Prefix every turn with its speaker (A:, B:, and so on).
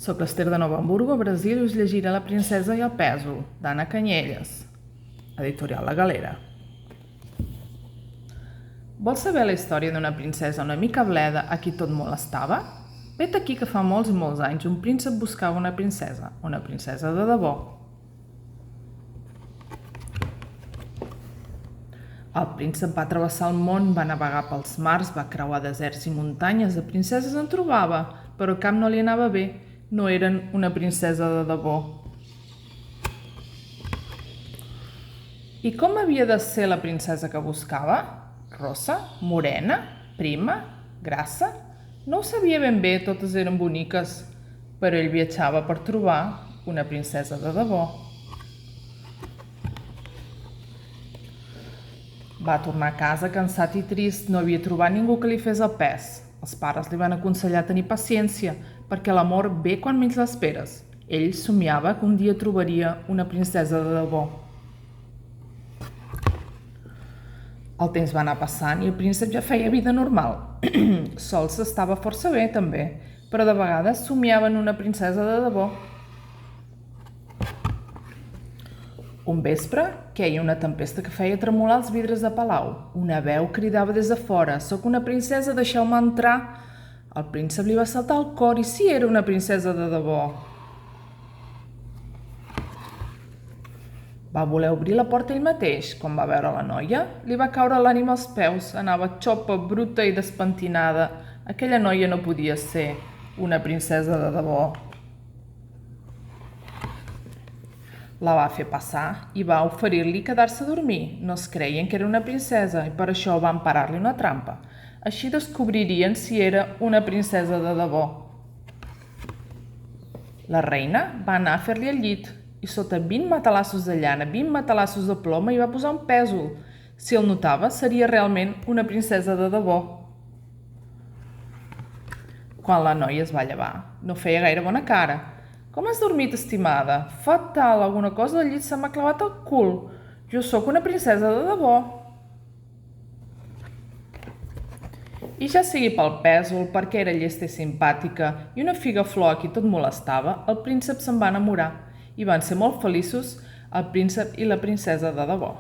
A: Soc l'Ester de Novo Hamburgo, Brasil, i us llegiré La princesa i el pèsol, d'Anna Canyelles, editorial La Galera. Vols saber la història d'una princesa una mica bleda a qui tot molestava? Vet aquí que fa molts i molts anys un príncep buscava una princesa de debò. El príncep va travessar el món, va navegar pels mars, va creuar deserts i muntanyes, de princeses en trobava, però cap no li anava bé, no eren una princesa de debò. I com havia de ser la princesa que buscava? Rossa? Morena? Prima? Grassa? No ho sabia ben bé, totes eren boniques, però ell viatjava per trobar una princesa de debò. Va tornar a casa cansat i trist, no havia trobat ningú que li fes el pes. Els pares li van aconsellar tenir paciència, perquè l'amor ve quan menys l'esperes. Ell somiava que un dia trobaria una princesa de debò. El temps va anar passant i el príncep ja feia vida normal. Sols estava força bé, també, però de vegades somiava en una princesa de debò. Un vespre queia una tempesta que feia tremolar els vidres de palau. Una veu cridava des de fora: «Soc una princesa, deixeu-me entrar!» El príncep li va saltar al cor i sí, era una princesa de debò. Va voler obrir la porta ell mateix. Quan va veure la noia, li va caure l'ànima als peus. Anava xopa, bruta i despentinada. Aquella noia no podia ser una princesa de debò. La va fer passar i va oferir-li quedar-se a dormir. No es creien que era una princesa i per això van parar-li una trampa. Així descobririen si era una princesa de debò. La reina va anar a fer-li el llit i sota 20 matalassos de llana, 20 matalassos de ploma, hi va posar un pèsol. Si el notava, seria realment una princesa de debò. Quan la noia es va llevar, no feia gaire bona cara. «Com has dormit, estimada? Fatal, alguna cosa al llit se m'ha clavat al cul. Jo sóc una princesa de debò». I ja sigui pel pèsol, perquè era llesta i simpàtica, i una figaflor a qui tot molestava, el príncep se'n va enamorar, i van ser molt feliços el príncep i la princesa de debò.